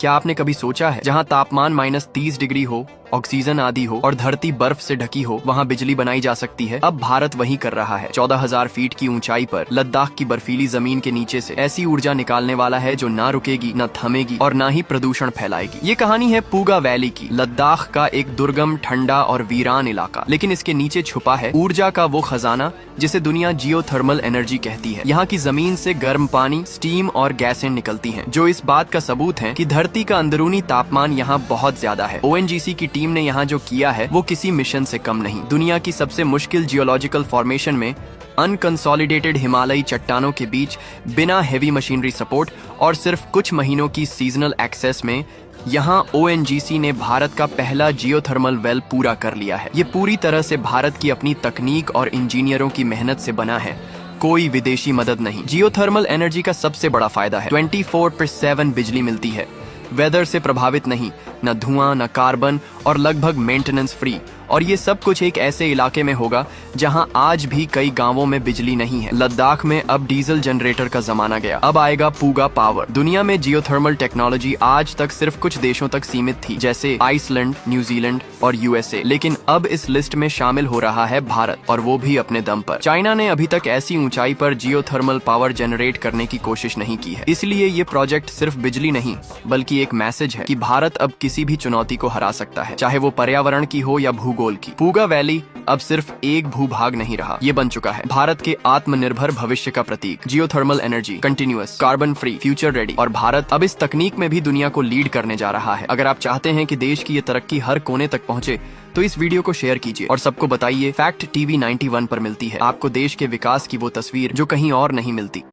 क्या आपने कभी सोचा है जहाँ तापमान -30 डिग्री हो, ऑक्सीजन आदि हो और धरती बर्फ से ढकी हो, वहाँ बिजली बनाई जा सकती है? अब भारत वही कर रहा है। 14,000 फीट की ऊंचाई पर लद्दाख की बर्फीली जमीन के नीचे से ऐसी ऊर्जा निकालने वाला है जो ना रुकेगी, न थमेगी और ना ही प्रदूषण फैलाएगी। ये कहानी है पूगा वैली की, लद्दाख का एक दुर्गम, ठंडा और वीरान इलाका, लेकिन इसके नीचे छुपा है ऊर्जा का वो खजाना जिसे दुनिया जियोथर्मल एनर्जी कहती है। यहाँ की जमीन से गर्म पानी, स्टीम और गैसें निकलती हैं, जो इस बात का सबूत है कि धरती का अंदरूनी तापमान यहाँ बहुत ज्यादा है। ONGC की टीम ने यहाँ जो किया है वो किसी मिशन से कम नहीं। दुनिया की सबसे मुश्किल जियोलॉजिकल फॉर्मेशन में अनकंसोलिडेटेड हिमालयी चट्टानों के बीच बिना हेवी मशीनरी सपोर्ट और सिर्फ कुछ महीनों की सीजनल एक्सेस में यहाँ ONGC ने भारत का पहला जियोथर्मल वेल पूरा कर लिया है। ये पूरी तरह से भारत की अपनी तकनीक और इंजीनियरों की मेहनत से बना है, कोई विदेशी मदद नहीं। जियोथर्मल एनर्जी का सबसे बड़ा फायदा है 24/7 बिजली मिलती है, वेदर से प्रभावित नहीं, न धुआं, न कार्बन और लगभग मेंटेनेंस फ्री। और ये सब कुछ एक ऐसे इलाके में होगा जहां आज भी कई गांवों में बिजली नहीं है। लद्दाख में अब डीजल जनरेटर का जमाना गया, अब आएगा पूगा पावर। दुनिया में जियोथर्मल टेक्नोलॉजी आज तक सिर्फ कुछ देशों तक सीमित थी, जैसे आइसलैंड, न्यूजीलैंड और USA, लेकिन अब इस लिस्ट में शामिल हो रहा है भारत, और वो भी अपने दम पर। चाइना ने अभी तक ऐसी ऊंचाई पर जियोथर्मल पावर जनरेट करने की कोशिश नहीं की है। इसलिए ये प्रोजेक्ट सिर्फ बिजली नहीं बल्कि एक मैसेज है कि भारत अब किसी भी चुनौती को हरा सकता है, चाहे वो पर्यावरण की हो या भूगोल की। पूगा वैली अब सिर्फ एक भूभाग नहीं रहा, ये बन चुका है भारत के आत्मनिर्भर भविष्य का प्रतीक। Geothermal energy, continuous, carbon free, future ready, और भारत अब इस तकनीक में भी दुनिया को लीड करने जा रहा है। अगर आप चाहते हैं कि देश की ये तरक्की हर कोने तक पहुंचे तो इस वीडियो को शेयर कीजिए और सबको बताइए। फैक्ट TV 91 पर मिलती है आपको देश के विकास की वो तस्वीर जो कहीं और नहीं मिलती।